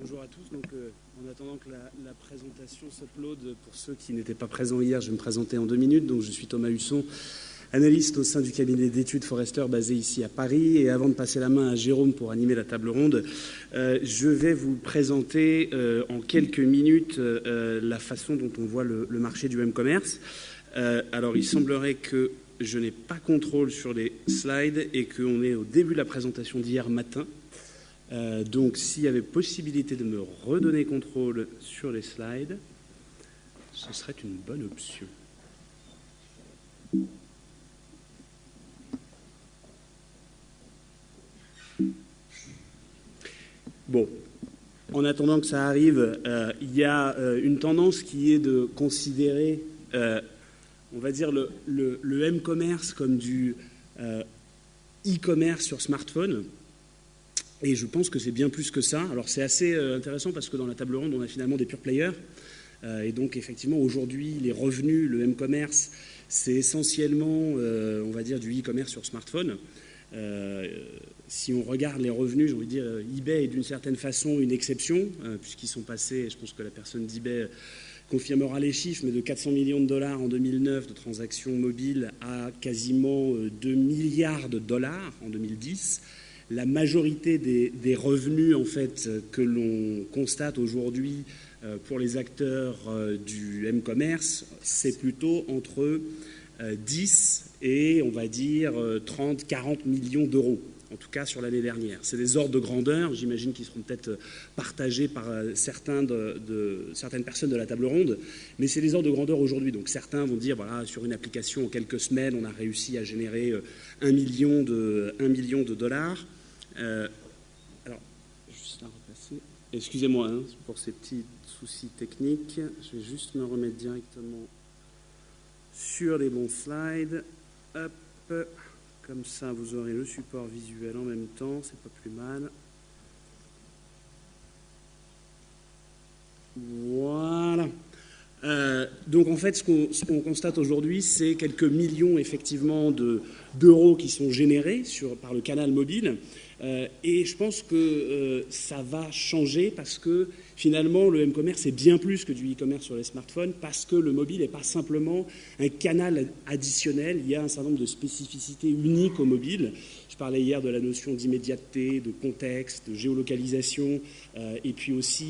Bonjour à tous. Donc, en attendant que la présentation s'upload, pour ceux qui n'étaient pas présents hier, je vais me présenter en 2 minutes. Donc, je suis Thomas Husson, analyste au sein du cabinet d'études Forrester basé ici à Paris. Et avant de passer la main à Jérôme pour animer la table ronde, je vais vous présenter en quelques minutes la façon dont on voit le marché du M-commerce. Alors, il semblerait que je n'ai pas contrôle sur les slides et qu'on est au début de la présentation d'hier matin. Donc, s'il y avait possibilité de me redonner contrôle sur les slides, ce serait une bonne option. Bon, en attendant que ça arrive, il y a une tendance qui est de considérer, on va dire, le M-commerce comme du e-commerce sur smartphone. Et je pense que c'est bien plus que ça. Alors c'est assez intéressant parce que dans la table ronde, on a finalement des pure players. Et donc effectivement, aujourd'hui, les revenus, le M-commerce, c'est essentiellement, on va dire, du e-commerce sur smartphone. Si on regarde les revenus, j'ai envie de dire, eBay est d'une certaine façon une exception, puisqu'ils sont passés, je pense que la personne d'eBay confirmera les chiffres, mais de 400 millions de dollars en 2009 de transactions mobiles à quasiment 2 milliards de dollars en 2010. La majorité des revenus en fait, que l'on constate aujourd'hui pour les acteurs du M-commerce, c'est plutôt entre 10 et, on va dire, 30, 40 millions d'euros, en tout cas sur l'année dernière. C'est des ordres de grandeur, j'imagine qu'ils seront peut-être partagés par certaines personnes de la table ronde, mais c'est des ordres de grandeur aujourd'hui. Donc certains vont dire, voilà, sur une application, en quelques semaines, on a réussi à générer 1 million de dollars. Alors, juste à repasser. Excusez-moi pour ces petits soucis techniques. Je vais juste me remettre directement sur les bons slides. Hop. Comme ça, vous aurez le support visuel en même temps. C'est pas plus mal. Voilà. Donc en fait, ce qu'on constate aujourd'hui, c'est quelques millions effectivement d'euros qui sont générés par le canal mobile. Et je pense que ça va changer parce que finalement, le M-commerce est bien plus que du e-commerce sur les smartphones parce que le mobile n'est pas simplement un canal additionnel. Il y a un certain nombre de spécificités uniques au mobile. Je parlais hier de la notion d'immédiateté, de contexte, de géolocalisation et puis aussi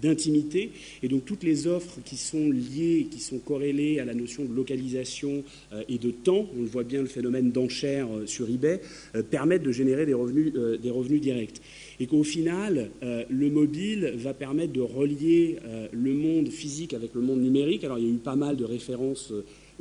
d'intimité. Et donc toutes les offres qui sont liées, qui sont corrélées à la notion de localisation et de temps, on le voit bien le phénomène d'enchère sur eBay, permettent de générer des revenus directs. Et qu'au final, le mobile va permettre de relier le monde physique avec le monde numérique. Alors il y a eu pas mal de références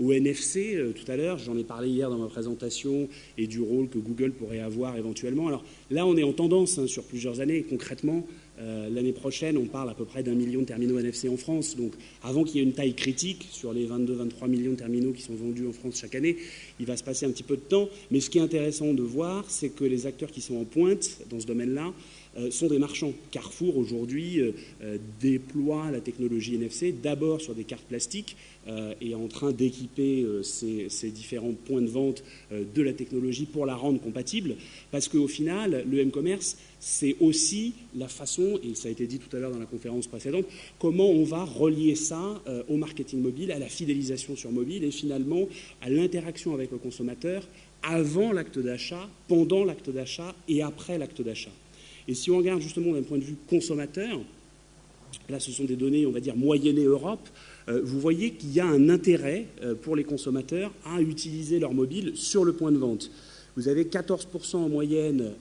au NFC tout à l'heure, j'en ai parlé hier dans ma présentation, et du rôle que Google pourrait avoir éventuellement. Alors là, on est en tendance sur plusieurs années. Concrètement, l'année prochaine, on parle à peu près d'1 million de terminaux NFC en France. Donc avant qu'il y ait une taille critique sur les 22-23 millions de terminaux qui sont vendus en France chaque année, il va se passer un petit peu de temps. Mais ce qui est intéressant de voir, c'est que les acteurs qui sont en pointe dans ce domaine-là sont des marchands. Carrefour, aujourd'hui, déploie la technologie NFC d'abord sur des cartes plastiques et est en train d'équiper ces différents points de vente de la technologie pour la rendre compatible. Parce qu'au final, le M-commerce, c'est aussi la façon, et ça a été dit tout à l'heure dans la conférence précédente, comment on va relier ça au marketing mobile, à la fidélisation sur mobile et finalement à l'interaction avec le consommateur avant l'acte d'achat, pendant l'acte d'achat et après l'acte d'achat. Et si on regarde justement d'un point de vue consommateur, là ce sont des données, on va dire, moyennées Europe, vous voyez qu'il y a un intérêt pour les consommateurs à utiliser leur mobile sur le point de vente. Vous avez 14% en moyenne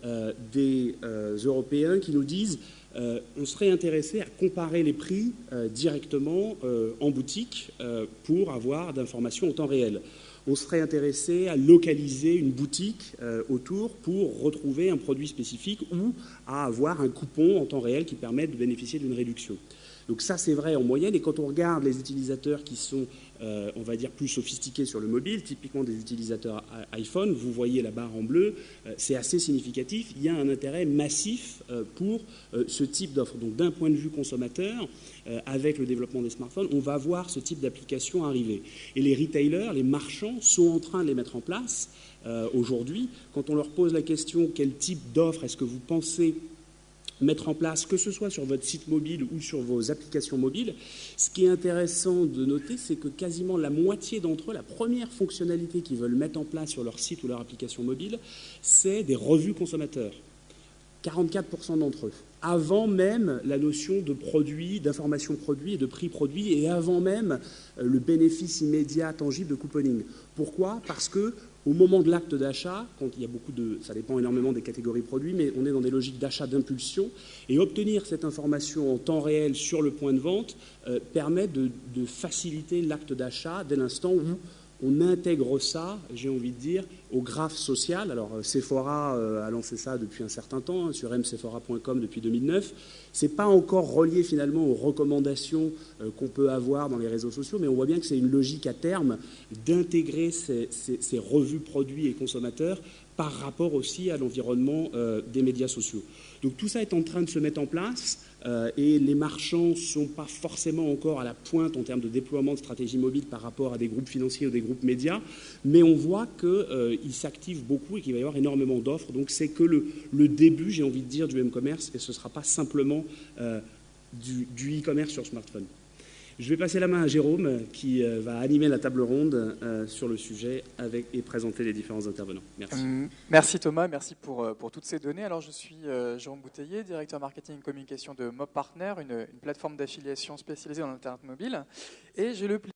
des Européens qui nous disent on serait intéressé à comparer les prix directement en boutique pour avoir d'informations en temps réel. On serait intéressé à localiser une boutique autour pour retrouver un produit spécifique ou à avoir un coupon en temps réel qui permet de bénéficier d'une réduction. Donc ça, c'est vrai en moyenne. Et quand on regarde les utilisateurs qui sont, on va dire, plus sophistiqués sur le mobile, typiquement des utilisateurs iPhone, vous voyez la barre en bleu, c'est assez significatif. Il y a un intérêt massif pour ce type d'offre. Donc d'un point de vue consommateur, avec le développement des smartphones, on va voir ce type d'application arriver. Et les retailers, les marchands, sont en train de les mettre en place aujourd'hui. Quand on leur pose la question quel type d'offre est-ce que vous pensez mettre en place, que ce soit sur votre site mobile ou sur vos applications mobiles. Ce qui est intéressant de noter, c'est que quasiment la moitié d'entre eux, la première fonctionnalité qu'ils veulent mettre en place sur leur site ou leur application mobile, c'est des revues consommateurs. 44% d'entre eux, avant même la notion de produit, d'information produit et de prix produit, et avant même le bénéfice immédiat, tangible de couponing. Pourquoi ? Parce que au moment de l'acte d'achat, quand il y a beaucoup de, ça dépend énormément des catégories produits, mais on est dans des logiques d'achat d'impulsion, et obtenir cette information en temps réel sur le point de vente permet de faciliter l'acte d'achat dès l'instant où on intègre ça, j'ai envie de dire, au graphe social. Alors Sephora a lancé ça depuis un certain temps, sur msephora.com depuis 2009. Ce n'est pas encore relié finalement aux recommandations qu'on peut avoir dans les réseaux sociaux, mais on voit bien que c'est une logique à terme d'intégrer ces revues produits et consommateurs par rapport aussi à l'environnement des médias sociaux. Donc tout ça est en train de se mettre en place et les marchands ne sont pas forcément encore à la pointe en termes de déploiement de stratégie mobile par rapport à des groupes financiers ou des groupes médias, mais on voit qu'ils s'activent beaucoup et qu'il va y avoir énormément d'offres. Donc c'est que le début, j'ai envie de dire, du m-commerce, et ce ne sera pas simplement du e-commerce sur smartphone. Je vais passer la main à Jérôme qui va animer la table ronde sur le sujet et présenter les différents intervenants. Merci. Merci Thomas, merci pour toutes ces données. Alors je suis Jérôme Bouteiller, directeur marketing et communication de Mob Partner, une plateforme d'affiliation spécialisée dans l'Internet mobile. Et j'ai le plaisir.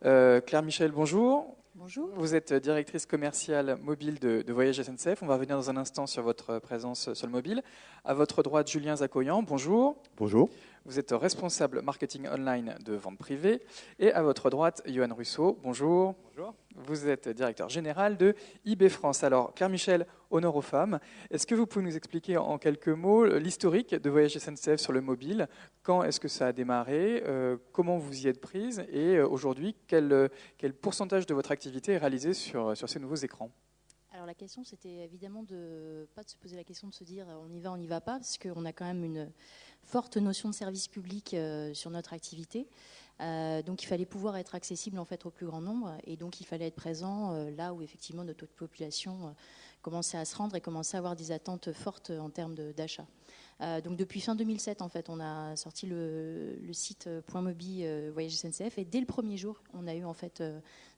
Claire Michel, bonjour. Bonjour. Vous êtes directrice commerciale mobile de Voyage SNCF. On va revenir dans un instant sur votre présence sur le mobile. À votre droite, Julien Zakoyan, bonjour. Bonjour. Vous êtes responsable marketing online de vente privée. Et à votre droite, Johan Russo, bonjour. Bonjour. Vous êtes directeur général de eBay France. Alors, Claire Michel, honneur aux femmes. Est-ce que vous pouvez nous expliquer en quelques mots l'historique de Voyage SNCF sur le mobile ? Quand est-ce que ça a démarré ? Comment vous y êtes prise ? Et aujourd'hui, quel pourcentage de votre activité est réalisé sur ces nouveaux écrans ? Alors la question, c'était évidemment pas de se poser la question de se dire on y va pas, parce qu'on a quand même une forte notion de service public sur notre activité. Donc il fallait pouvoir être accessible en fait au plus grand nombre, et donc il fallait être présent là où effectivement notre population commençait à se rendre et commençait à avoir des attentes fortes en termes d'achat. Donc depuis fin 2007, en fait, on a sorti le site .mobi Voyage SNCF, et dès le premier jour, on a eu en fait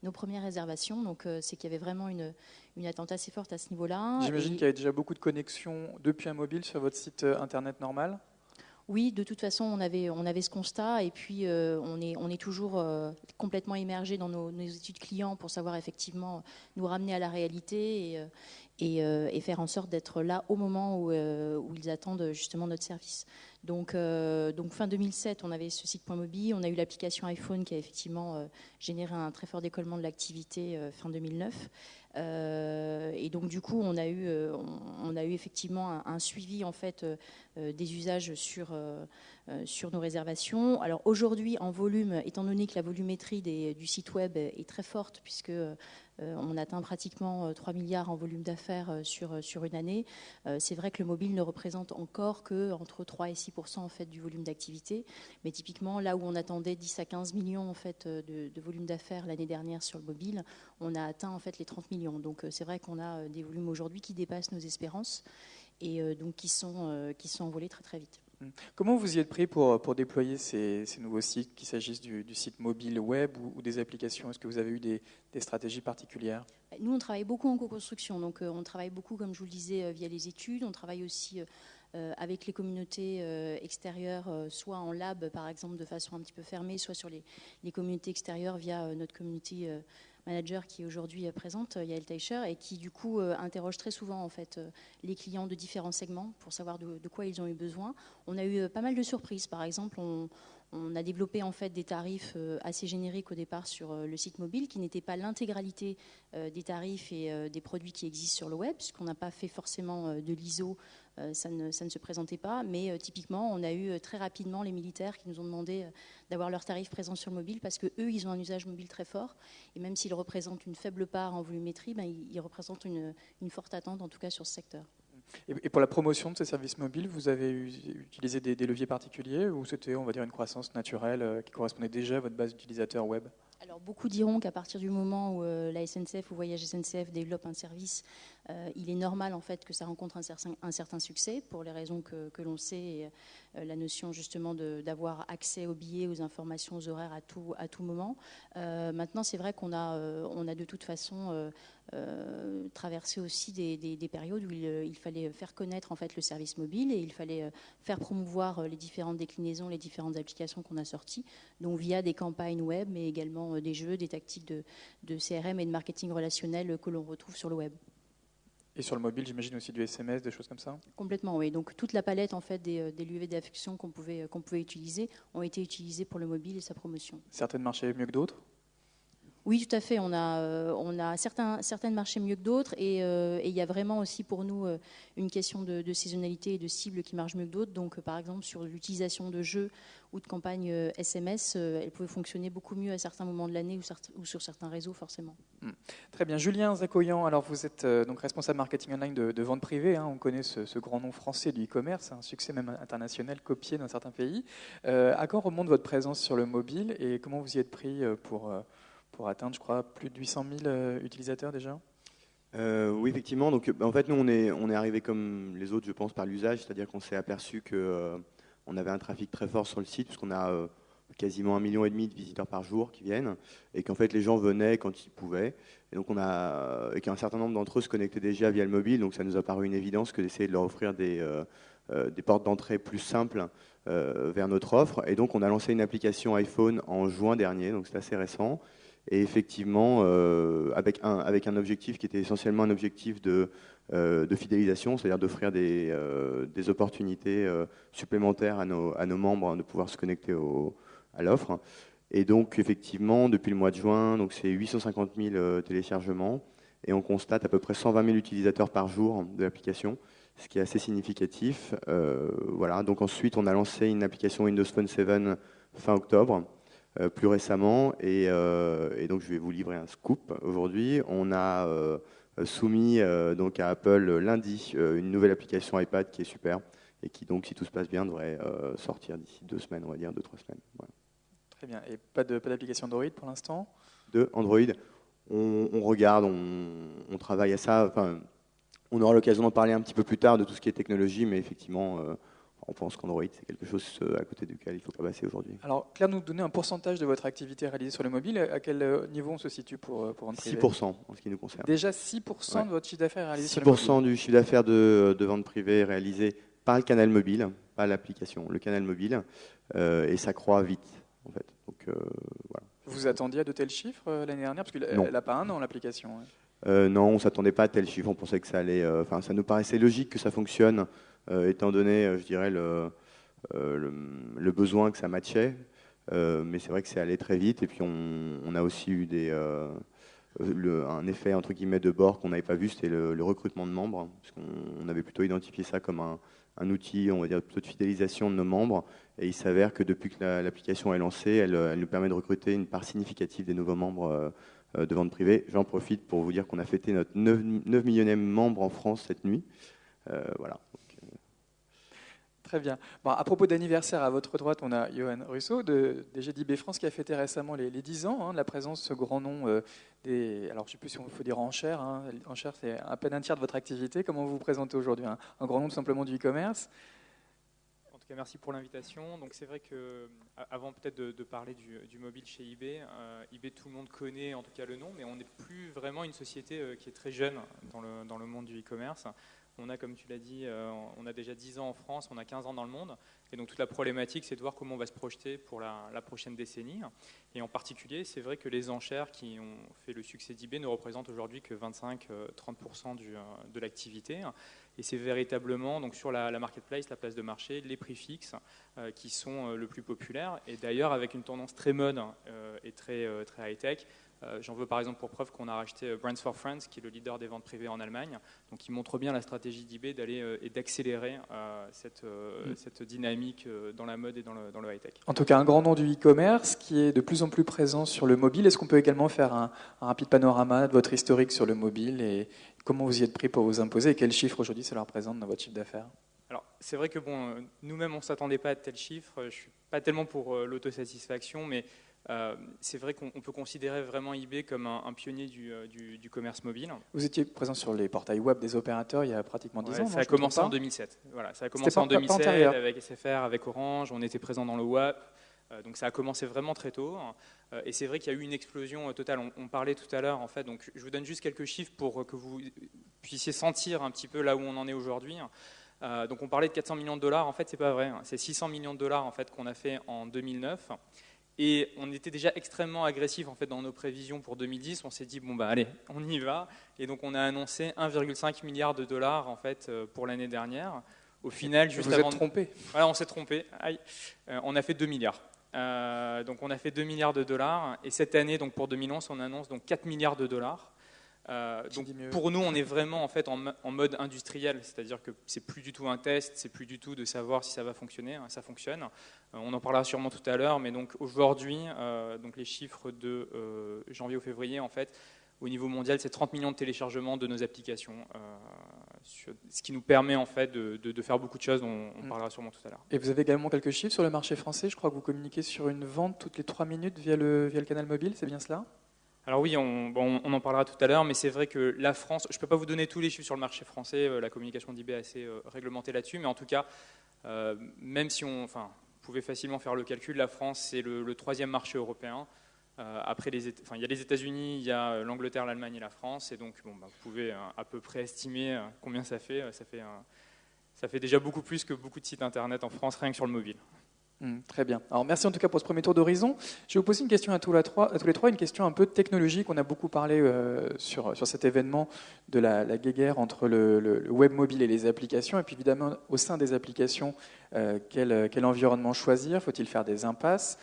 nos premières réservations. Donc c'est qu'il y avait vraiment une attente assez forte à ce niveau-là. J'imagine qu'il y avait déjà beaucoup de connexions depuis un mobile sur votre site internet normal. Oui, de toute façon, on avait ce constat, et puis on est toujours complètement immergé dans nos études clients pour savoir effectivement nous ramener à la réalité et faire en sorte d'être là au moment où ils attendent justement notre service. Donc fin 2007, on avait ce site .mobi, on a eu l'application iPhone qui a effectivement généré un très fort décollement de l'activité fin 2009. Et donc du coup, on a eu effectivement un suivi en fait des usages sur nos réservations. Alors aujourd'hui, en volume, étant donné que la volumétrie du site web est très forte, puisque on atteint pratiquement 3 milliards en volume d'affaires sur une année. C'est vrai que le mobile ne représente encore que entre 3 et 6% en fait du volume d'activité. Mais typiquement, là où on attendait 10 à 15 millions en fait de volume d'affaires l'année dernière sur le mobile, on a atteint en fait les 30 millions. Donc c'est vrai qu'on a des volumes aujourd'hui qui dépassent nos espérances et donc qui sont envolés très très vite. Comment vous y êtes pris pour déployer ces nouveaux sites, qu'il s'agisse du site mobile web ou des applications ? Est-ce que vous avez eu des stratégies particulières ? Nous, on travaille beaucoup en co-construction. Donc, on travaille beaucoup, comme je vous le disais, via les études. On travaille aussi avec les communautés extérieures, soit en lab, par exemple, de façon un petit peu fermée, soit sur les communautés extérieures via notre community manager qui est aujourd'hui présente, Yael Teicher, et qui du coup interroge très souvent en fait les clients de différents segments pour savoir de quoi ils ont eu besoin. On a eu pas mal de surprises. Par exemple, on a développé en fait des tarifs assez génériques au départ sur le site mobile, qui n'étaient pas l'intégralité des tarifs et des produits qui existent sur le web, puisqu'on n'a pas fait forcément de l'ISO. Ça ne se présentait pas, mais typiquement, on a eu très rapidement les militaires qui nous ont demandé d'avoir leurs tarifs présents sur le mobile, parce qu'eux, ils ont un usage mobile très fort, et même s'ils représentent une faible part en volumétrie, ils représentent une forte attente, en tout cas sur ce secteur. Et pour la promotion de ces services mobiles, vous avez utilisé des leviers particuliers, ou c'était, on va dire, une croissance naturelle qui correspondait déjà à votre base d'utilisateurs web ? Alors, beaucoup diront qu'à partir du moment où la SNCF ou Voyage SNCF développe un service, il est normal en fait que ça rencontre un certain succès pour les raisons que l'on sait, et, la notion justement d'avoir accès aux billets, aux informations, aux horaires à tout moment. Maintenant, c'est vrai qu'on a de toute façon traversé aussi des périodes où il fallait faire connaître en fait le service mobile, et il fallait faire promouvoir les différentes déclinaisons, les différentes applications qu'on a sorties, donc via des campagnes web, mais également des jeux, des tactiques de CRM et de marketing relationnel que l'on retrouve sur le web. Et sur le mobile, j'imagine aussi du SMS, des choses comme ça? Complètement, oui. Donc toute la palette en fait des leviers d'affection qu'on pouvait utiliser ont été utilisés pour le mobile et sa promotion. Certains marchaient mieux que d'autres? Oui, tout à fait. On a certaines marchés mieux que d'autres, et il y a vraiment aussi pour nous une question de saisonnalité et de cible qui marche mieux que d'autres. Donc, par exemple, sur l'utilisation de jeux ou de campagnes SMS, elles pouvaient fonctionner beaucoup mieux à certains moments de l'année ou sur certains réseaux, forcément. Très bien. Julien Zakoyan, alors vous êtes donc responsable marketing online de vente privée. Hein. On connaît ce grand nom français du e-commerce, un succès même international, copié dans certains pays. À quand remonte votre présence sur le mobile, et comment vous y êtes pris pour atteindre, je crois, plus de 800 000 utilisateurs déjà? Oui, effectivement. Donc, en fait, nous, on est arrivé comme les autres, je pense, par l'usage, c'est-à-dire qu'on s'est aperçu que on avait un trafic très fort sur le site, puisqu'on a quasiment 1,5 million de visiteurs par jour qui viennent, et qu'en fait, les gens venaient quand ils pouvaient, et donc et qu'un certain nombre d'entre eux se connectaient déjà via le mobile. Donc, ça nous a paru une évidence que d'essayer de leur offrir des portes d'entrée plus simples vers notre offre. Et donc, on a lancé une application iPhone en juin dernier, donc c'est assez récent. Et effectivement, avec un objectif qui était essentiellement un objectif de fidélisation, c'est-à-dire d'offrir des opportunités supplémentaires à nos membres de pouvoir se connecter à l'offre. Et donc, effectivement, depuis le mois de juin, donc c'est 850 000 téléchargements, et on constate à peu près 120 000 utilisateurs par jour de l'application, ce qui est assez significatif. Voilà. Donc ensuite, on a lancé une application Windows Phone 7 fin octobre. Plus récemment, et donc je vais vous livrer un scoop aujourd'hui. On a soumis donc à Apple lundi une nouvelle application iPad qui est super, et qui donc, si tout se passe bien, devrait sortir d'ici 2 semaines, on va dire 2-3 semaines. Voilà. Très bien. Et pas d'application Android pour l'instant? De Android, on regarde, on travaille à ça. Enfin, on aura l'occasion d'en parler un petit peu plus tard de tout ce qui est technologie, mais effectivement, on pense qu'Android, c'est quelque chose à côté duquel il ne faut pas passer aujourd'hui. Alors, Claire, nous donner un pourcentage de votre activité réalisée sur le mobile. À quel niveau on se situe pour vente privée? 6% en ce qui nous concerne. Déjà 6% de votre chiffre d'affaires est réalisé sur le mobile? 6% du chiffre d'affaires de vente privée est réalisé par le canal mobile, pas l'application, le canal mobile, et ça croît vite, en fait. Donc, voilà. Vous attendiez à de tels chiffres l'année dernière? Parce qu'elle n'a pas un an, l'application. Non, on ne s'attendait pas à tel chiffre. On pensait que ça allait. Enfin, ça nous paraissait logique que ça fonctionne, étant donné, je dirais, le besoin que ça matchait. Mais c'est vrai que c'est allé très vite. Et puis, on a aussi eu un effet entre guillemets de bord qu'on n'avait pas vu, c'était le recrutement de membres, parce qu'on avait plutôt identifié ça comme un outil, on va dire, plutôt de fidélisation de nos membres. Et il s'avère que depuis que l'application est lancée, elle nous permet de recruter une part significative des nouveaux membres de vente privée. J'en profite pour vous dire qu'on a fêté notre 9 millionième membre en France cette nuit. Voilà. Très bien. Bon, à propos d'anniversaire, à votre droite, on a Johan Russo, DG d'IB France, qui a fêté récemment les 10 ans de la présence de ce grand nom. Alors, je ne sais plus si on faut dire enchères. Enchères, c'est à peine un tiers de votre activité. Comment vous vous présentez aujourd'hui? Un grand nom tout simplement du e-commerce? En tout cas, merci pour l'invitation. Donc, c'est vrai que, avant peut-être de parler du mobile chez eBay, eBay, tout le monde connaît en tout cas le nom, mais on n'est plus vraiment une société qui est très jeune dans le monde du e-commerce. On a, comme tu l'as dit, on a déjà 10 ans en France, on a 15 ans dans le monde. Et donc toute la problématique, c'est de voir comment on va se projeter pour la prochaine décennie. Et en particulier, c'est vrai que les enchères qui ont fait le succès d'eBay ne représentent aujourd'hui que 25-30% de l'activité. Et c'est véritablement donc sur la marketplace, la place de marché, les prix fixes qui sont le plus populaires. Et d'ailleurs, avec une tendance très mode et très high-tech. J'en veux par exemple pour preuve qu'on a racheté Brands for Friends, qui est le leader des ventes privées en Allemagne. Donc il montre bien la stratégie d'eBay d'aller et d'accélérer cette dynamique dans la mode et dans le high-tech. En tout cas, un grand nom du e-commerce qui est de plus en plus présent sur le mobile. Est-ce qu'on peut également faire un rapide panorama de votre historique sur le mobile et comment vous y êtes pris pour vous imposer et quels chiffres aujourd'hui ça représente dans votre chiffre d'affaires? Alors, c'est vrai que nous-mêmes, on ne s'attendait pas à de tels chiffres. Je ne suis pas tellement pour l'autosatisfaction, mais c'est vrai qu'on peut considérer vraiment eBay comme un pionnier du commerce mobile. Vous étiez présent sur les portails web des opérateurs il y a pratiquement 10 ans. Ça a commencé en 2007. Voilà, ça a commencé en 2007 avec SFR, avec Orange. On était présent dans le WAP. Donc ça a commencé vraiment très tôt. Et c'est vrai qu'il y a eu une explosion totale. On parlait tout à l'heure, en fait. Donc je vous donne juste quelques chiffres pour que vous puissiez sentir un petit peu là où on en est aujourd'hui. Donc on parlait de 400 millions de dollars. En fait, c'est pas vrai. C'est 600 millions de dollars en fait qu'on a fait en 2009. Et on était déjà extrêmement agressif en fait dans nos prévisions pour 2010. On s'est dit allez, on y va. Et donc on a annoncé 1,5 milliard de dollars en fait pour l'année dernière. Au final, juste avant. Vous êtes trompé. Voilà, on s'est trompé. Aïe. On a fait 2 milliards. Donc on a fait 2 milliards de dollars. Et cette année, donc pour 2011, on annonce donc 4 milliards de dollars. Donc pour nous, on est vraiment en fait en mode industriel, c'est-à-dire que c'est plus du tout un test, c'est plus du tout de savoir si ça va fonctionner, ça fonctionne. On en parlera sûrement tout à l'heure, mais donc aujourd'hui, donc les chiffres de janvier au février, en fait, au niveau mondial, c'est 30 millions de téléchargements de nos applications, ce qui nous permet en fait de faire beaucoup de choses. On parlera sûrement tout à l'heure. Et vous avez également quelques chiffres sur le marché français. Je crois que vous communiquez sur une vente toutes les 3 minutes via le canal mobile, c'est bien cela ? Alors oui, on en parlera tout à l'heure, mais c'est vrai que la France, je ne peux pas vous donner tous les chiffres sur le marché français, la communication d'eBay est assez réglementée là-dessus, mais en tout cas, même si vous pouvez facilement faire le calcul, la France c'est le troisième marché européen. Après il y a les États-Unis, il y a l'Angleterre, l'Allemagne et la France, et donc vous pouvez à peu près estimer combien ça fait. Ça fait déjà beaucoup plus que beaucoup de sites internet en France, rien que sur le mobile. Très bien. Alors merci en tout cas pour ce premier tour d'horizon. Je vais vous poser une question à tous les trois, une question un peu technologique. On a beaucoup parlé sur cet événement de la guéguerre entre le web mobile et les applications. Et puis évidemment, au sein des applications, quel environnement choisir ? Faut-il faire des impasses ?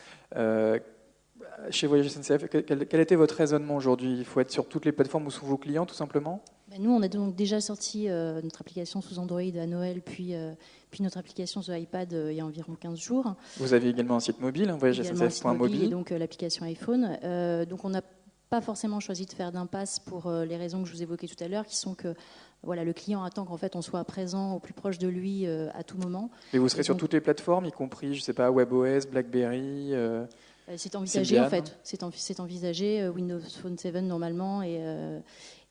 Chez Voyage SNCF, quel était votre raisonnement aujourd'hui ? Il faut être sur toutes les plateformes ou sous vos clients, tout simplement ? Nous, on a donc déjà sorti notre application sous Android à Noël, puis notre application sur iPad il y a environ 15 jours. Vous avez également un site mobile, voyagesncf.mobile. Et donc l'application iPhone. Donc on n'a pas forcément choisi de faire d'impasse pour les raisons que je vous évoquais tout à l'heure, qui sont que le client attend qu'en fait on soit présent au plus proche de lui à tout moment. Et vous serez sur toutes les plateformes, y compris, WebOS, BlackBerry c'est envisagé en fait. C'est envisagé, Windows Phone 7 normalement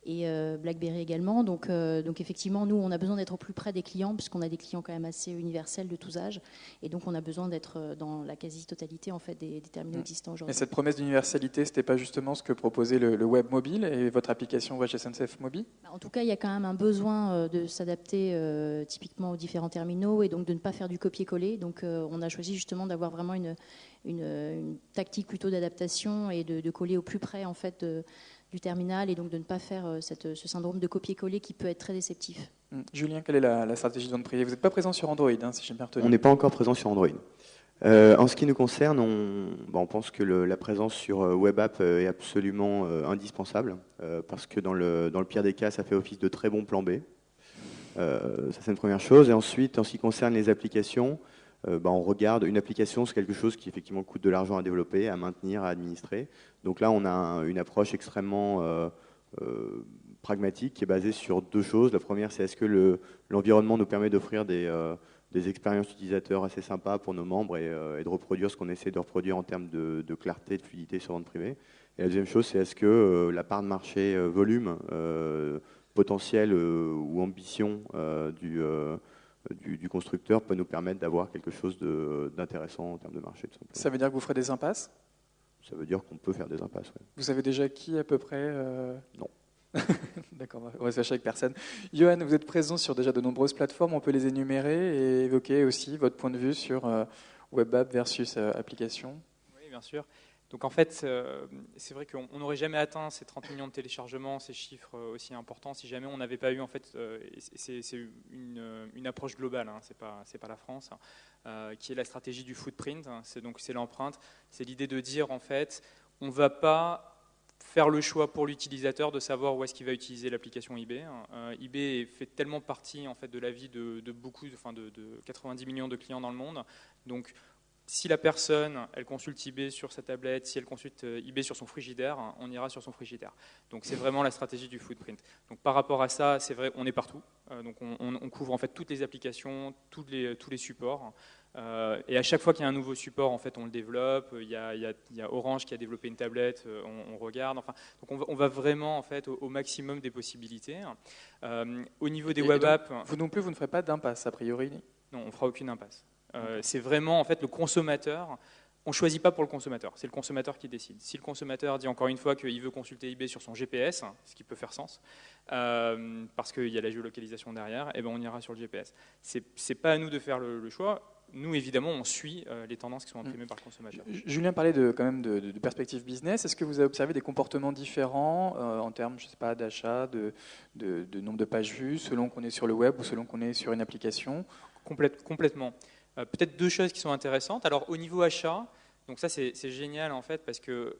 et BlackBerry également. Donc effectivement, nous, on a besoin d'être au plus près des clients, puisqu'on a des clients quand même assez universels de tous âges. Et donc, on a besoin d'être dans la quasi-totalité en fait, des terminaux existants aujourd'hui. Et cette promesse d'universalité, ce n'était pas justement ce que proposait le web mobile et votre application Voyage SNCF Mobile ? En tout cas, il y a quand même un besoin de s'adapter typiquement aux différents terminaux et donc de ne pas faire du copier-coller. Donc, on a choisi justement d'avoir vraiment une tactique plutôt d'adaptation et de coller au plus près en fait du terminal et donc de ne pas faire ce syndrome de copier-coller qui peut être très déceptif. Julien, quelle est la stratégie de vente privée ? Vous n'êtes pas présent sur Android, si j'ai bien retenu. On n'est pas encore présent sur Android. En ce qui nous concerne, on pense que la présence sur web app est absolument indispensable parce que dans le pire des cas, ça fait office de très bon plan B. Ça, c'est une première chose. Et ensuite, en ce qui concerne les applications, on regarde une application, c'est quelque chose qui effectivement coûte de l'argent à développer, à maintenir, à administrer. Donc là, on a une approche extrêmement pragmatique qui est basée sur deux choses. La première, c'est est-ce que l'environnement nous permet d'offrir des expériences utilisateurs assez sympas pour nos membres et de reproduire ce qu'on essaie de reproduire en termes de clarté, de fluidité sur vente privée. Et la deuxième chose, c'est est-ce que la part de marché volume, potentiel ou ambition du constructeur peut nous permettre d'avoir quelque chose d'intéressant en termes de marché. Tout simplement. Ça veut dire que vous ferez des impasses ? Ça veut dire qu'on peut faire des impasses, oui. Vous savez déjà qui à peu près Non. D'accord, on va se fâcher avec personne. Johan, vous êtes présent sur déjà de nombreuses plateformes, on peut les énumérer et évoquer aussi votre point de vue sur web app versus application. Oui, bien sûr. Donc en fait, c'est vrai qu'on n'aurait jamais atteint ces 30 millions de téléchargements, ces chiffres aussi importants, si jamais on n'avait pas eu, en fait, c'est une approche globale, hein, c'est pas la France, qui est la stratégie du footprint, hein, c'est l'empreinte, c'est l'idée de dire, en fait, on ne va pas faire le choix pour l'utilisateur de savoir où est-ce qu'il va utiliser l'application eBay. eBay fait tellement partie, en fait, de la vie de beaucoup, de 90 millions de clients dans le monde, donc si la personne, elle consulte eBay sur sa tablette, si elle consulte eBay sur son frigidaire, on ira sur son frigidaire. Donc c'est vraiment la stratégie du footprint. Donc par rapport à ça, c'est vrai, on est partout. Donc on couvre en fait toutes les applications, tous les supports. Et à chaque fois qu'il y a un nouveau support, en fait, on le développe. Il y a Orange qui a développé une tablette, on regarde. Enfin, donc on va vraiment en fait au maximum des possibilités. Au niveau des web apps, vous non plus, vous ne ferez pas d'impasse a priori. non, on fera aucune impasse. C'est vraiment en fait le consommateur. On ne choisit pas pour le consommateur, c'est le consommateur qui décide. Si le consommateur dit encore une fois qu'il veut consulter eBay sur son GPS, ce qui peut faire sens, parce qu'il y a la géolocalisation derrière, eh ben on ira sur le GPS. C'est pas à nous de faire le choix. Nous, évidemment, on suit les tendances qui sont imprimées par le consommateur. Julien parlait quand même de perspective business. Est-ce que vous avez observé des comportements différents en termes, je sais pas, d'achat, de nombre de pages vues, selon qu'on est sur le web ou selon qu'on est sur une application ? Complètement. Peut-être deux choses qui sont intéressantes. Alors, au niveau achat, donc ça c'est génial en fait parce que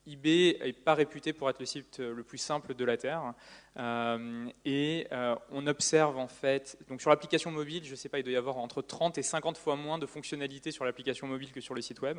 eBay n'est pas réputé pour être le site le plus simple de la Terre. On observe en fait, donc sur l'application mobile, je ne sais pas, il doit y avoir entre 30 et 50 fois moins de fonctionnalités sur l'application mobile que sur le site web.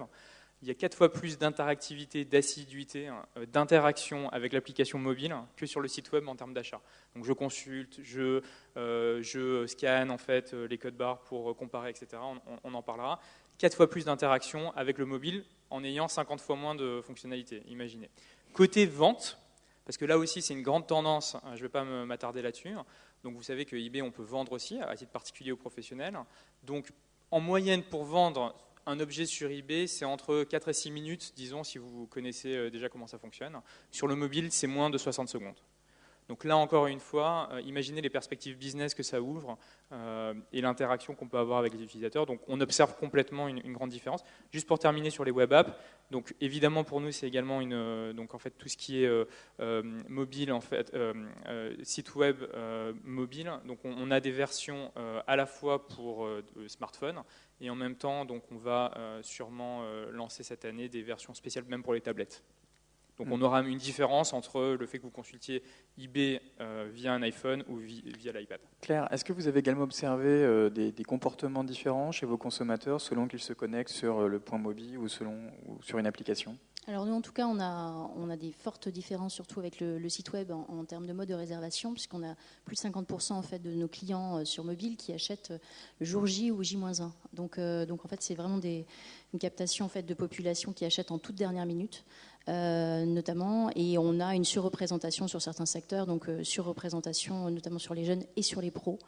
Il y a 4 fois plus d'interactivité, d'assiduité, d'interaction avec l'application mobile que sur le site web en termes d'achat. Donc je consulte, je scanne en fait les codes barres pour comparer, etc. On en parlera. 4 fois plus d'interaction avec le mobile en ayant 50 fois moins de fonctionnalités, imaginez. Côté vente, parce que là aussi c'est une grande tendance, je ne vais pas m'attarder là-dessus, donc vous savez que eBay on peut vendre aussi, à titre particulier ou professionnel. Donc en moyenne pour vendre un objet sur eBay, c'est entre 4 et 6 minutes, disons, si vous connaissez déjà comment ça fonctionne. Sur le mobile, c'est moins de 60 secondes. Donc là, encore une fois, imaginez les perspectives business que ça ouvre et l'interaction qu'on peut avoir avec les utilisateurs. Donc on observe complètement une grande différence. Juste pour terminer sur les web apps, donc évidemment pour nous, c'est également donc en fait tout ce qui est mobile, en fait, site web mobile. Donc on a des versions à la fois pour smartphone et en même temps, donc on va sûrement lancer cette année des versions spéciales même pour les tablettes. Donc on aura une différence entre le fait que vous consultiez eBay via un iPhone ou via l'iPad. Claire, est-ce que vous avez également observé des comportements différents chez vos consommateurs selon qu'ils se connectent sur le point mobile ou sur une application ? Alors nous, en tout cas, on a des fortes différences, surtout avec le site web en termes de mode de réservation, puisqu'on a plus de 50% en fait de nos clients sur mobile qui achètent le jour J ou J-1. Donc en fait, c'est vraiment une captation en fait de population qui achète en toute dernière minute. Notamment, et on a une surreprésentation sur certains secteurs, donc surreprésentation notamment sur les jeunes et sur les pros.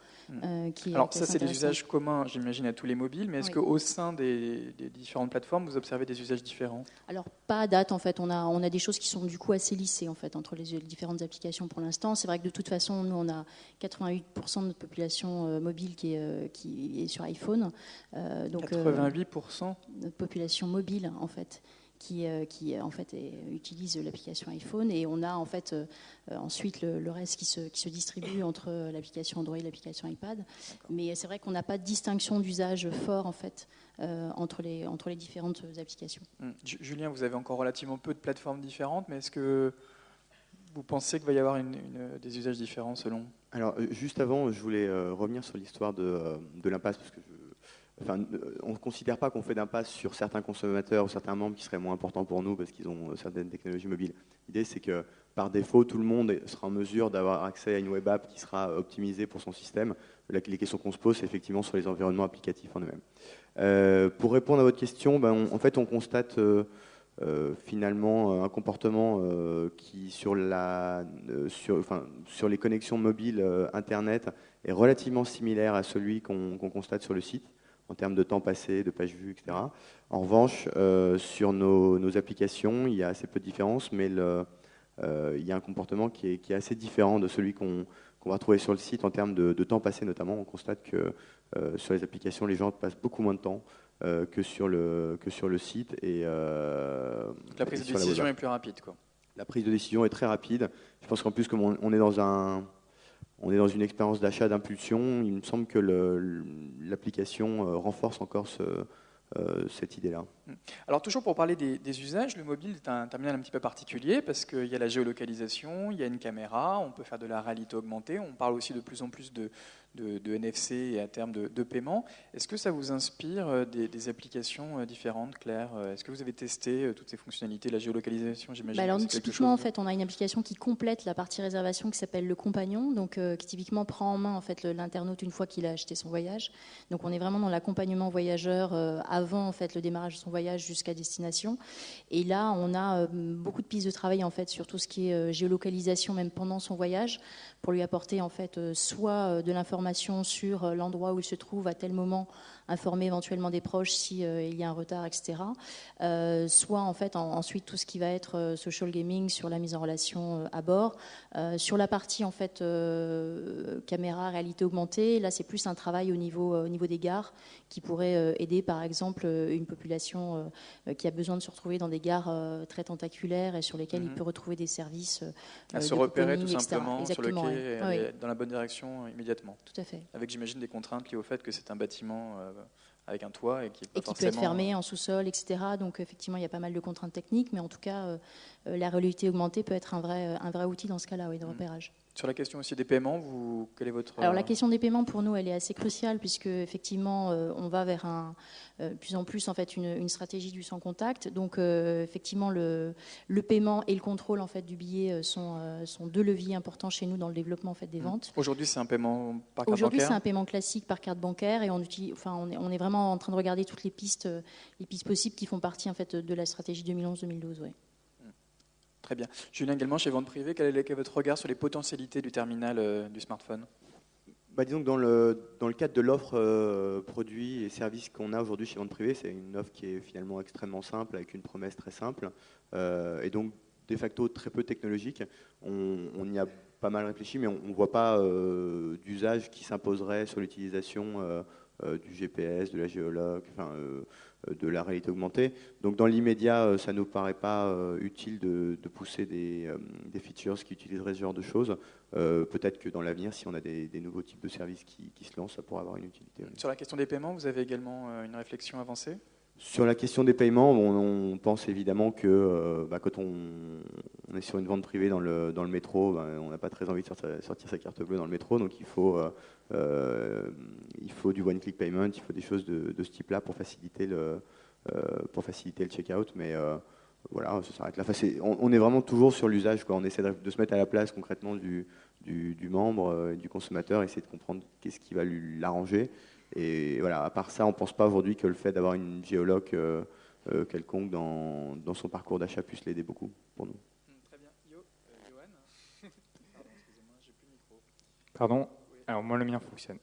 Alors ça, c'est des usages communs, j'imagine, à tous les mobiles, mais est-ce qu'au sein des différentes plateformes, vous observez des usages différents ? Alors pas à date, en fait, on a des choses qui sont du coup assez lissées en fait entre les différentes applications pour l'instant. C'est vrai que de toute façon, nous on a 88% de notre population mobile qui est sur iPhone. Donc 88% notre population mobile en fait. Qui en fait utilise l'application iPhone, et on a en fait ensuite le reste qui se distribue entre l'application Android et l'application iPad. Mais c'est vrai qu'on n'a pas de distinction d'usage fort en fait entre les différentes applications. Julien, vous avez encore relativement peu de plateformes différentes, mais est-ce que vous pensez qu'il va y avoir des usages différents selon ? Alors juste avant, je voulais revenir sur l'histoire de l'impasse, parce que on ne considère pas qu'on fait d'impasse sur certains consommateurs ou certains membres qui seraient moins importants pour nous parce qu'ils ont certaines technologies mobiles. L'idée, c'est que par défaut, tout le monde sera en mesure d'avoir accès à une web app qui sera optimisée pour son système. Les questions qu'on se pose, c'est effectivement sur les environnements applicatifs en eux-mêmes. Pour répondre à votre question, en fait, on constate finalement un comportement qui, sur les connexions mobiles Internet, est relativement similaire à celui qu'on constate sur le site, en termes de temps passé, de pages vues, etc. En revanche, sur nos applications, il y a assez peu de différence, mais il y a un comportement qui est assez différent de celui qu'on va trouver sur le site en termes de temps passé notamment. On constate que sur les applications, les gens passent beaucoup moins de temps que sur le site. La prise de décision est plus rapide, quoi. La prise de décision est très rapide. Je pense qu'en plus, comme on est dans une expérience d'achat d'impulsion, il me semble que l'application renforce encore cette idée-là. Alors toujours pour parler des usages, le mobile est un terminal un petit peu particulier parce qu'il y a la géolocalisation, il y a une caméra, on peut faire de la réalité augmentée, on parle aussi de plus en plus de de NFC et à terme de paiement. Est-ce que ça vous inspire des applications différentes, Claire? Est-ce que vous avez testé toutes ces fonctionnalités, la géolocalisation, j'imagine? Alors, typiquement, en fait, on a une application qui complète la partie réservation qui s'appelle le compagnon, donc qui typiquement prend en main en fait l'internaute une fois qu'il a acheté son voyage. Donc, on est vraiment dans l'accompagnement voyageur avant en fait le démarrage de son voyage jusqu'à destination. Et là, on a beaucoup de pistes de travail en fait sur tout ce qui est géolocalisation même pendant son voyage, pour lui apporter en fait soit de l'information sur l'endroit où il se trouve à tel moment, informer éventuellement des proches si il y a un retard, etc. Soit en fait ensuite tout ce qui va être social gaming sur la mise en relation à bord. Sur la partie en fait caméra, réalité augmentée, là c'est plus un travail au niveau des gares qui pourrait aider par exemple une population qui a besoin de se retrouver dans des gares très tentaculaires et sur lesquelles il peut retrouver des services à se repérer tout simplement sur le quai et aller dans la bonne direction immédiatement. Tout à fait. Avec j'imagine des contraintes liées au fait que c'est un bâtiment avec un toit et qui peut être fermé en sous-sol, etc. Donc effectivement, il y a pas mal de contraintes techniques, mais en tout cas, la réalité augmentée peut être un vrai outil dans ce cas-là, oui, de repérage. Sur la question aussi des paiements, quel est votre... Alors la question des paiements, pour nous, elle est assez cruciale, puisque effectivement, on va vers plus en plus en fait une stratégie du sans contact. Donc effectivement, le paiement et le contrôle en fait du billet sont deux leviers importants chez nous dans le développement en fait des ventes. Aujourd'hui, c'est un paiement par carte bancaire. Aujourd'hui, c'est un paiement classique par carte bancaire, et on est vraiment en train de regarder toutes les pistes possibles qui font partie en fait de la stratégie 2011-2012. Ouais. Très bien. Julien, également, chez Vente Privée, quel est votre regard sur les potentialités du terminal du smartphone? Disons que dans le cadre de l'offre produits et services qu'on a aujourd'hui chez Vente Privée, c'est une offre qui est finalement extrêmement simple, avec une promesse très simple, et donc de facto très peu technologique. On y a pas mal réfléchi, mais on ne voit pas d'usage qui s'imposerait sur l'utilisation du GPS, de la géologue, de la réalité augmentée. Donc dans l'immédiat, ça ne nous paraît pas utile de pousser des features qui utiliseraient ce genre de choses. Peut-être que dans l'avenir, si on a des nouveaux types de services qui se lancent, ça pourrait avoir une utilité. Sur la question des paiements, vous avez également une réflexion avancée? Sur la question des paiements, on pense évidemment que quand on est sur une vente privée dans le métro, on n'a pas très envie de sortir sa carte bleue dans le métro, donc il faut du one-click payment, il faut des choses de ce type-là pour faciliter le check-out, mais voilà, ça s'arrête là. On est vraiment toujours sur l'usage, quoi. On essaie de se mettre à la place concrètement du membre et du consommateur, essayer de comprendre qu'est-ce qui va l'arranger. Et voilà, à part ça, on ne pense pas aujourd'hui que le fait d'avoir une géologue quelconque dans son parcours d'achat puisse l'aider beaucoup pour nous. Très bien. Johan. Pardon, excusez-moi, j'ai plus le micro. Pardon. Alors moi, le mien fonctionne.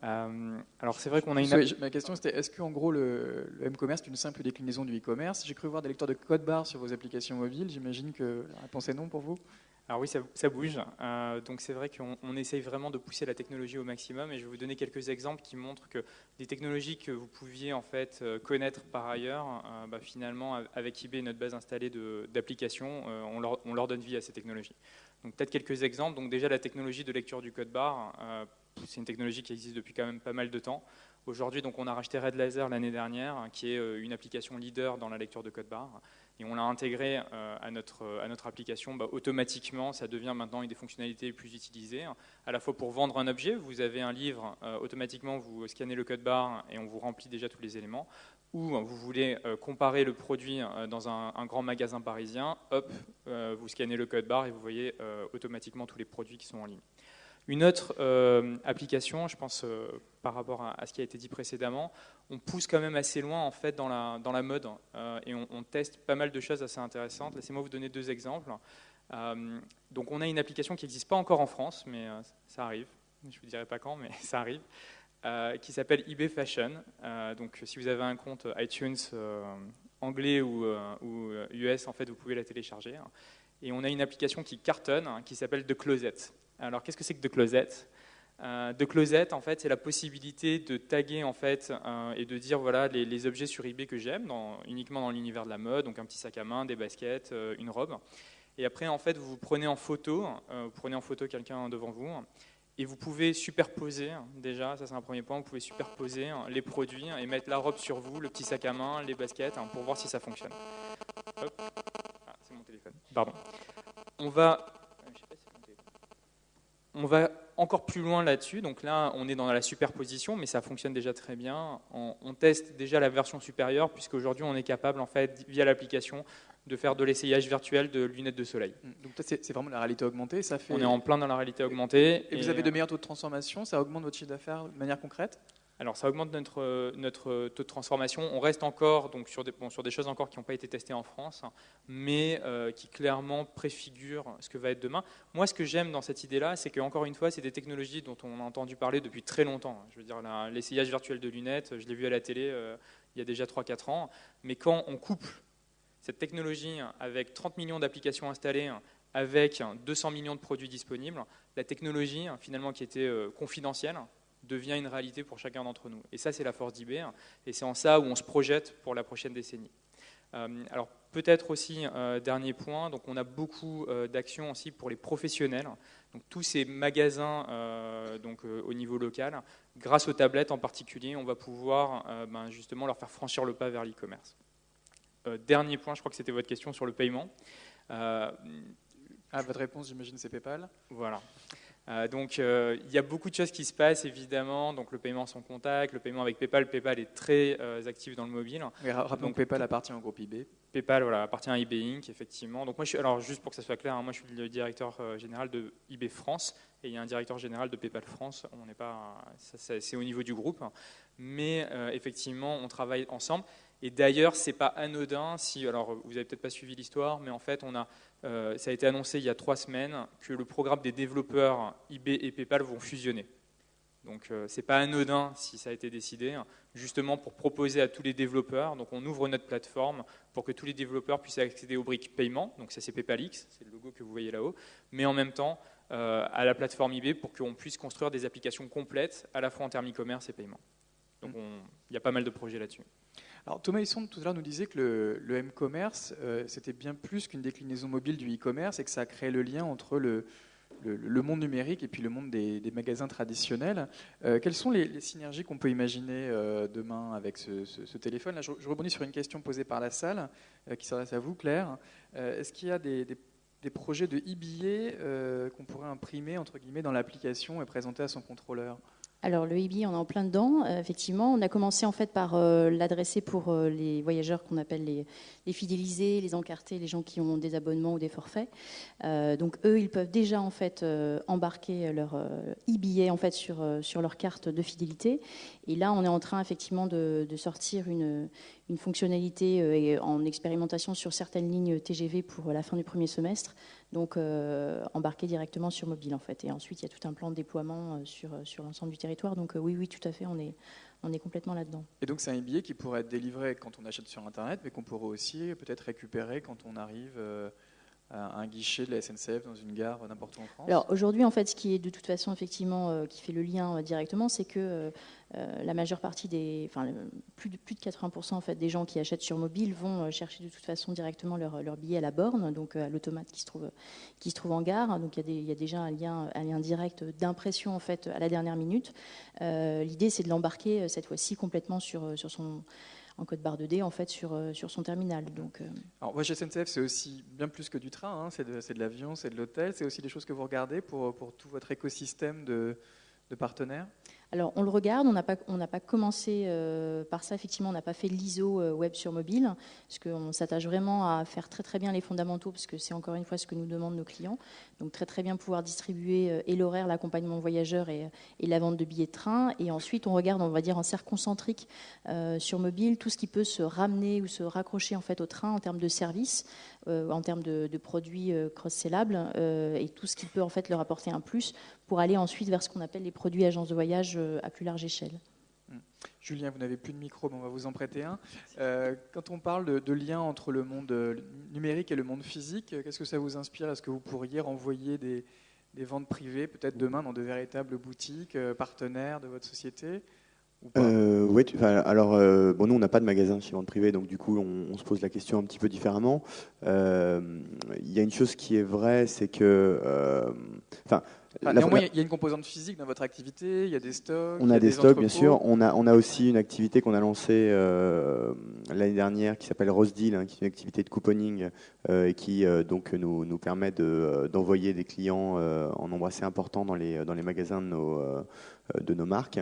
Alors c'est vrai qu'on a Ma question c'était, est-ce qu'en gros le m-commerce est une simple déclinaison du e-commerce? J'ai cru voir des lecteurs de code barre sur vos applications mobiles. J'imagine que la réponse est non pour vous. Alors oui, ça bouge. Donc c'est vrai qu'on essaye vraiment de pousser la technologie au maximum, et je vais vous donner quelques exemples qui montrent que des technologies que vous pouviez en fait connaître par ailleurs, finalement avec eBay et notre base installée d'applications, on leur donne vie à ces technologies. Donc peut-être quelques exemples. Donc déjà la technologie de lecture du code barre, c'est une technologie qui existe depuis quand même pas mal de temps. Aujourd'hui, donc on a racheté Red Laser l'année dernière, qui est une application leader dans la lecture de code barre. Et on l'a intégré à notre application automatiquement. Ça devient maintenant une des fonctionnalités les plus utilisées. À la fois pour vendre un objet, vous avez un livre, automatiquement vous scannez le code barre et on vous remplit déjà tous les éléments. Ou vous voulez comparer le produit dans un grand magasin parisien, hop, vous scannez le code barre et vous voyez automatiquement tous les produits qui sont en ligne. Une autre application, je pense par rapport à ce qui a été dit précédemment, on pousse quand même assez loin en fait dans la mode et on teste pas mal de choses assez intéressantes. Laissez-moi vous donner deux exemples. Donc on a une application qui n'existe pas encore en France, mais ça arrive. Je ne vous dirai pas quand, mais ça arrive. Qui s'appelle eBay Fashion. Donc si vous avez un compte iTunes anglais ou US, en fait, vous pouvez la télécharger. Et on a une application qui cartonne, qui s'appelle The Closet. Alors, qu'est-ce que c'est que The Closet? The Closet, en fait, c'est la possibilité de taguer en fait et de dire voilà les objets sur eBay que j'aime, uniquement dans l'univers de la mode, donc un petit sac à main, des baskets, une robe. Et après, en fait, vous prenez en photo quelqu'un devant vous et vous pouvez superposer. Déjà, ça c'est un premier point. Vous pouvez superposer les produits et mettre la robe sur vous, le petit sac à main, les baskets, pour voir si ça fonctionne. Hop. Ah, c'est mon téléphone. Pardon. On va encore plus loin là-dessus. Donc là, on est dans la superposition, mais ça fonctionne déjà très bien. On teste déjà la version supérieure, puisqu'aujourd'hui, on est capable, en fait, via l'application, de faire de l'essayage virtuel de lunettes de soleil. Donc c'est vraiment la réalité augmentée. Ça fait... On est en plein dans la réalité augmentée. Et vous avez de meilleurs taux de transformation, ça augmente votre chiffre d'affaires de manière concrète? Alors ça augmente notre taux de transformation. On reste encore donc, sur des choses encore qui n'ont pas été testées en France, mais qui clairement préfigurent ce que va être demain. Moi, ce que j'aime dans cette idée-là, c'est qu'encore une fois, c'est des technologies dont on a entendu parler depuis très longtemps. Je veux dire, l'essayage virtuel de lunettes, je l'ai vu à la télé il y a déjà 3-4 ans. Mais quand on couple cette technologie avec 30 millions d'applications installées, avec 200 millions de produits disponibles, la technologie, finalement, qui était confidentielle, devient une réalité pour chacun d'entre nous. Et ça, c'est la force d'eBay, et c'est en ça où on se projette pour la prochaine décennie. Alors, peut-être aussi, dernier point, donc on a beaucoup d'actions aussi pour les professionnels. Donc, tous ces magasins au niveau local, grâce aux tablettes en particulier, on va pouvoir justement leur faire franchir le pas vers l'e-commerce. Dernier point, je crois que c'était votre question sur le paiement. Votre réponse, j'imagine, c'est PayPal. Voilà. Donc, il y a beaucoup de choses qui se passent, évidemment. Donc, le paiement sans contact, le paiement avec PayPal. PayPal est très actif dans le mobile. Rappelons que PayPal appartient au groupe eBay. PayPal appartient à eBay Inc., effectivement. Donc, moi, alors, juste pour que ça soit clair, moi, je suis le directeur général de eBay France, et il y a un directeur général de PayPal France. On n'est pas, c'est au niveau du groupe. Mais effectivement, on travaille ensemble. Et d'ailleurs, c'est pas anodin si, alors vous n'avez peut-être pas suivi l'histoire, mais en fait, ça a été annoncé il y a 3 semaines que le programme des développeurs eBay et PayPal vont fusionner. Donc, c'est pas anodin si ça a été décidé, justement pour proposer à tous les développeurs. Donc, on ouvre notre plateforme pour que tous les développeurs puissent accéder aux briques paiement. Donc, ça c'est PayPalX, c'est le logo que vous voyez là-haut, mais en même temps à la plateforme eBay pour qu'on puisse construire des applications complètes à la fois en termes e-commerce et paiement. Donc, il y a pas mal de projets là-dessus. Alors Thomas Husson tout à l'heure nous disait que le m-commerce c'était bien plus qu'une déclinaison mobile du e-commerce et que ça crée le lien entre le monde numérique et puis le monde des magasins traditionnels. Quelles sont les synergies qu'on peut imaginer demain avec ce téléphone? Là, je rebondis sur une question posée par la salle qui s'adresse à vous, Claire. Est-ce qu'il y a des projets de e-billets qu'on pourrait imprimer entre guillemets dans l'application et présenter à son contrôleur? Alors le e-billet, on est en plein dedans, effectivement. On a commencé en fait par l'adresser pour les voyageurs qu'on appelle les fidélisés, les encartés, les gens qui ont des abonnements ou des forfaits. Donc eux, ils peuvent déjà en fait embarquer leur e-billet en fait sur leur carte de fidélité. Et là, on est en train effectivement de sortir une fonctionnalité en expérimentation sur certaines lignes TGV pour la fin du premier semestre. Donc embarquer directement sur mobile en fait. Et ensuite, il y a tout un plan de déploiement sur l'ensemble du territoire. Donc oui, tout à fait, on est complètement là-dedans. Et donc c'est un billet qui pourrait être délivré quand on achète sur Internet, mais qu'on pourrait aussi peut-être récupérer quand on arrive à un guichet de la SNCF dans une gare n'importe où en France? Alors aujourd'hui, en fait, ce qui est de toute façon effectivement qui fait le lien directement, c'est que la majeure partie plus de 80% en fait des gens qui achètent sur mobile vont chercher de toute façon directement leur billet à la borne, donc à l'automate qui se trouve en gare. Donc il y a déjà un lien direct d'impression en fait à la dernière minute. L'idée, c'est de l'embarquer cette fois-ci complètement en code barre 2D en fait sur son terminal. Donc, Alors Voyage SNCF, c'est aussi bien plus que du train, hein. C'est de l'avion, c'est de l'hôtel, c'est aussi des choses que vous regardez pour tout votre écosystème de partenaires? Alors, on le regarde, on n'a pas commencé par ça, effectivement, on n'a pas fait l'ISO web sur mobile, parce qu'on s'attache vraiment à faire très très bien les fondamentaux, parce que c'est encore une fois ce que nous demandent nos clients. Donc très très bien pouvoir distribuer et l'horaire, l'accompagnement voyageur et la vente de billets de train. Et ensuite, on regarde, on va dire, en cercle concentrique sur mobile, tout ce qui peut se ramener ou se raccrocher en fait au train en termes de services, en termes de produits cross-sellables, et tout ce qui peut en fait leur apporter un plus pour aller ensuite vers ce qu'on appelle les produits agences de voyage à plus large échelle. Julien, vous n'avez plus de micro, mais on va vous en prêter un. Quand on parle de lien entre le monde numérique et le monde physique, qu'est-ce que ça vous inspire? Est-ce que vous pourriez renvoyer des ventes privées, peut-être demain, dans de véritables boutiques partenaires de votre société ou pas? Oui, nous on n'a pas de magasin chez Vente Privée, donc du coup on se pose la question un petit peu différemment. Il y a une chose qui est vraie, c'est que Néanmoins, il y a une composante physique dans votre activité, il y a des stocks. On a des stocks, bien sûr. On a aussi une activité qu'on a lancée l'année dernière qui s'appelle Rose Deal, qui est une activité de couponing et qui donc nous permet d'envoyer des clients en nombre assez important dans les magasins de nos marques.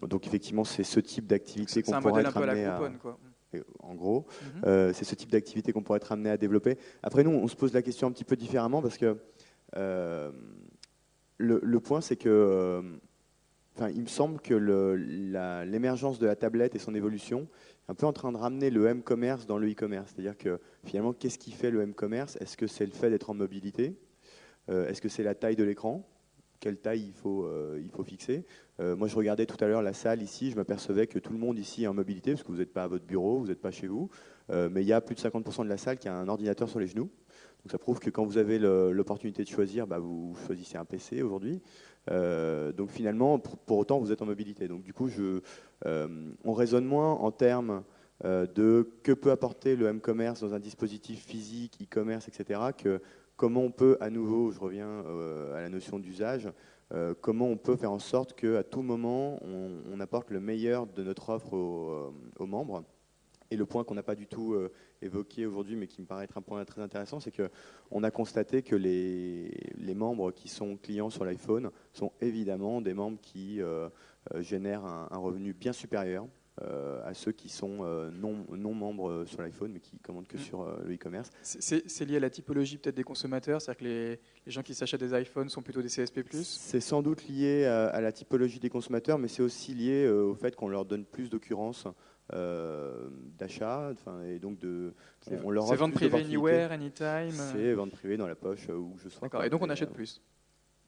Donc effectivement, c'est ce type d'activité qu'on pourrait être amené à... En gros, c'est ce type d'activité qu'on pourrait être amené à développer. Après, nous, on se pose la question un petit peu différemment parce que le point, c'est que il me semble que l'émergence de la tablette et son évolution est un peu en train de ramener le m-commerce dans le e-commerce. C'est-à-dire que finalement, qu'est-ce qui fait le m-commerce? Est-ce que c'est le fait d'être en mobilité? Est-ce que c'est la taille de l'écran? Quelle taille il faut fixer? Moi, je regardais tout à l'heure la salle ici, je m'apercevais que tout le monde ici est en mobilité, parce que vous n'êtes pas à votre bureau, vous n'êtes pas chez vous, mais il y a plus de 50% de la salle qui a un ordinateur sur les genoux. Donc ça prouve que quand vous avez l'opportunité de choisir, vous choisissez un PC aujourd'hui. Donc finalement, pour autant, vous êtes en mobilité. Donc du coup, on raisonne moins en termes de que peut apporter le m-commerce dans un dispositif physique, e-commerce, etc., que comment on peut, à nouveau, je reviens à la notion d'usage, comment on peut faire en sorte qu'à tout moment, on apporte le meilleur de notre offre aux membres. Et le point qu'on n'a pas du tout évoqué aujourd'hui, mais qui me paraît être un point très intéressant, c'est qu'on a constaté que les membres qui sont clients sur l'iPhone sont évidemment des membres qui génèrent un revenu bien supérieur à ceux qui sont non membres sur l'iPhone, mais qui commandent que sur le e-commerce. C'est lié à la typologie peut-être des consommateurs, c'est-à-dire que les gens qui s'achètent des iPhones sont plutôt des CSP+. C'est sans doute lié à la typologie des consommateurs, mais c'est aussi lié au fait qu'on leur donne plus d'occurrences d'achat, et donc on leur offre vente plus privée anywhere, anytime. C'est vente privée dans la poche où je sois. D'accord. Et donc on achète plus.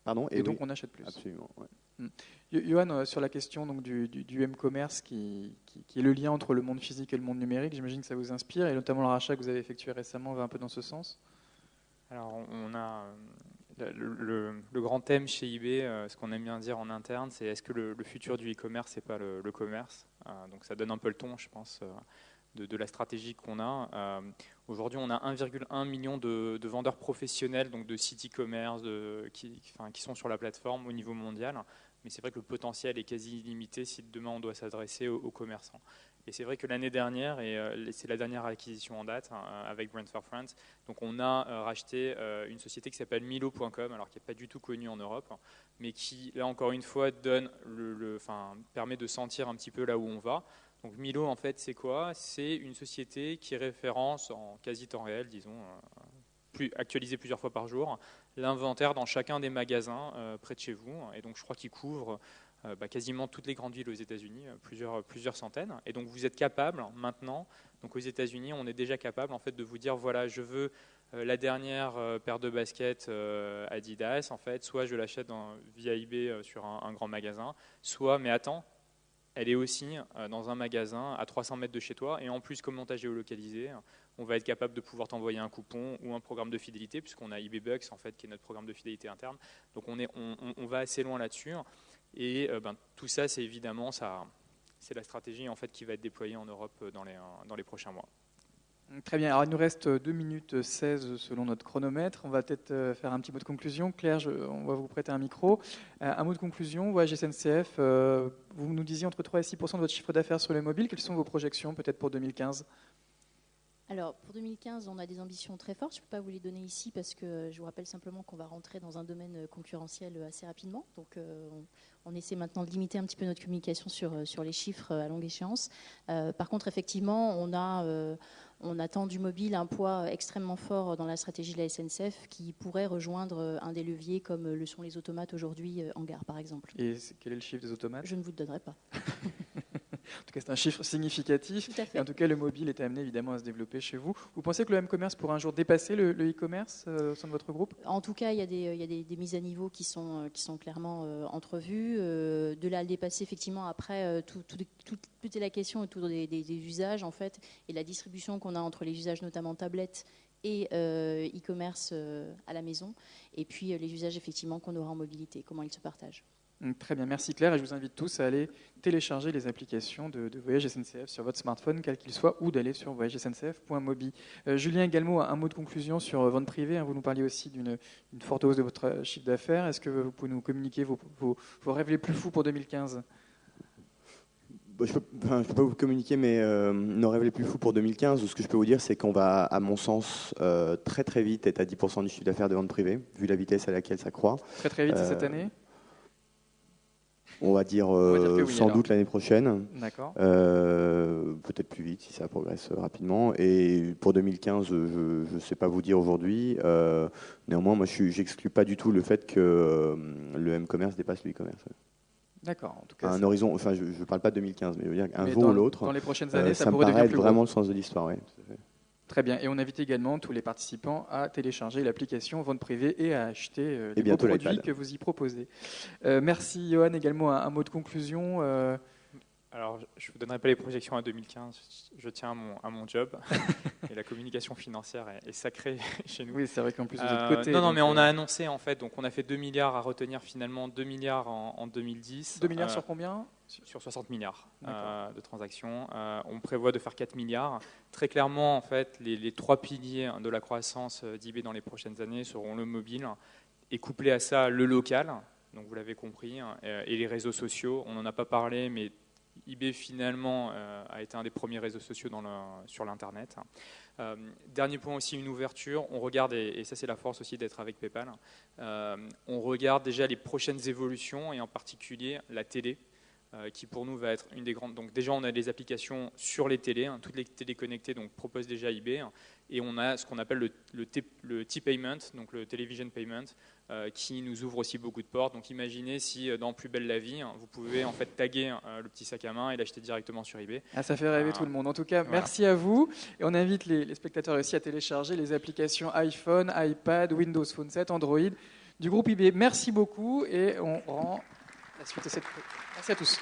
Pardon. Et donc on achète plus. Absolument. Ouais. Johan, sur la question donc du m-commerce qui est le lien entre le monde physique et le monde numérique, j'imagine que ça vous inspire et notamment le rachat que vous avez effectué récemment va un peu dans ce sens. Alors on a le grand thème chez eBay, ce qu'on aime bien dire en interne, c'est est-ce que le futur du e-commerce, c'est pas le commerce? Donc ça donne un peu le ton, je pense, de la stratégie qu'on a. Aujourd'hui, on a 1,1 million de vendeurs professionnels, donc de sites e-commerce qui sont sur la plateforme au niveau mondial. Mais c'est vrai que le potentiel est quasi illimité si demain on doit s'adresser aux commerçants. Et c'est vrai que l'année dernière, et c'est la dernière acquisition en date avec Brands for France, donc on a racheté une société qui s'appelle Milo.com, alors qui n'est pas du tout connue en Europe, mais qui, là encore une fois, permet de sentir un petit peu là où on va. Donc Milo, en fait, c'est quoi? C'est une société qui référence en quasi temps réel, disons, actualisé plusieurs fois par jour, l'inventaire dans chacun des magasins près de chez vous. Et donc je crois qu'il couvre quasiment toutes les grandes villes aux États-Unis, plusieurs centaines. Et donc vous êtes capable maintenant, donc aux États-Unis, on est déjà capable en fait de vous dire voilà, je veux la dernière paire de baskets Adidas, en fait, soit je l'achète via eBay sur un grand magasin, soit mais attends, elle est aussi dans un magasin à 300 mètres de chez toi. Et en plus, comme on t'a géolocalisé, on va être capable de pouvoir t'envoyer un coupon ou un programme de fidélité, puisqu'on a eBay Bucks, en fait, qui est notre programme de fidélité interne. Donc on va assez loin là-dessus. Et tout ça, c'est évidemment c'est la stratégie en fait, qui va être déployée en Europe dans les prochains mois. Très bien. Alors, il nous reste 2 minutes 16 selon notre chronomètre. On va peut-être faire un petit mot de conclusion. Claire, on va vous prêter un micro. Un mot de conclusion. Voyage SNCF, vous nous disiez entre 3 et 6% de votre chiffre d'affaires sur les mobiles. Quelles sont vos projections peut-être pour 2015 ? Alors, pour 2015, on a des ambitions très fortes. Je ne peux pas vous les donner ici parce que je vous rappelle simplement qu'on va rentrer dans un domaine concurrentiel assez rapidement. Donc, on essaie maintenant de limiter un petit peu notre communication sur les chiffres à longue échéance. Par contre, effectivement, on attend du mobile un poids extrêmement fort dans la stratégie de la SNCF qui pourrait rejoindre un des leviers comme le sont les automates aujourd'hui en gare, par exemple. Et quel est le chiffre des automates ? Je ne vous le donnerai pas. En tout cas, c'est un chiffre significatif. Tout à fait. Et en tout cas, le mobile est amené évidemment à se développer chez vous. Vous pensez que le m-commerce pourra un jour dépasser le e-commerce au sein de votre groupe ? En tout cas, il y a des mises à niveau qui sont clairement entrevues. De là à le dépasser, effectivement, après, toute est la question autour des usages, en fait, et la distribution qu'on a entre les usages, notamment tablettes et e-commerce à la maison, et puis les usages, effectivement, qu'on aura en mobilité, comment ils se partagent. Très bien, merci Claire. Et je vous invite tous à aller télécharger les applications de Voyage SNCF sur votre smartphone, quel qu'il soit, ou d'aller sur voyagesncf.mobi. Julien, également, un mot de conclusion sur vente privée. Vous nous parliez aussi d'une forte hausse de votre chiffre d'affaires. Est-ce que vous pouvez nous communiquer vos rêves les plus fous pour 2015 ? Je ne peux pas vous communiquer nos rêves les plus fous pour 2015. Ce que je peux vous dire, c'est qu'on va, à mon sens, très très vite être à 10% du chiffre d'affaires de vente privée, vu la vitesse à laquelle ça croît. Très très vite, cette année ? On va dire oui, sans doute l'année prochaine. D'accord. Peut-être plus vite si ça progresse rapidement. Et pour 2015, je ne sais pas vous dire aujourd'hui. Néanmoins, moi, j'exclus pas du tout le fait que le M-commerce dépasse le e-commerce. D'accord. En tout cas, un horizon. Enfin, je ne parle pas de 2015, mais je veux dire qu'un jour ou l'autre. Dans les prochaines années, ça me pourrait paraît devenir plus vraiment gros. le sens de l'histoire. Oui, tout à fait. Très bien. Et on invite également tous les participants à télécharger l'application Vente Privée et à acheter les beaux produits que vous y proposez. Merci Johan. Également un mot de conclusion. Alors, je ne vous donnerai pas les projections à 2015, je tiens à mon job. Et la communication financière est sacrée chez nous. Oui, c'est vrai qu'en plus vous êtes coté. Non, mais on a annoncé en fait, donc on a fait 2 milliards à retenir finalement, 2 milliards en 2010. 2 milliards sur combien ? Sur 60 milliards de transactions. On prévoit de faire 4 milliards. Très clairement, en fait, les 3 piliers de la croissance d'eBay dans les prochaines années seront le mobile et couplé à ça le local, donc vous l'avez compris, et les réseaux sociaux. On n'en a pas parlé, mais eBay finalement a été un des premiers réseaux sociaux sur l'Internet. Dernier point aussi, une ouverture. On regarde, et ça c'est la force aussi d'être avec PayPal, on regarde déjà les prochaines évolutions et en particulier la télé, qui pour nous va être une des grandes. Donc déjà on a des applications sur les télés, toutes les télés connectées donc proposent déjà eBay, et on a ce qu'on appelle le T-Payment, donc le Television Payment, qui nous ouvre aussi beaucoup de portes. Donc imaginez si dans Plus belle la vie, vous pouvez en fait taguer le petit sac à main et l'acheter directement sur eBay. Ça fait rêver tout le monde. En tout cas, merci à vous. Et on invite les spectateurs aussi à télécharger les applications iPhone, iPad, Windows Phone 7, Android du groupe eBay. Merci beaucoup et on rend la suite à cette. Merci à tous.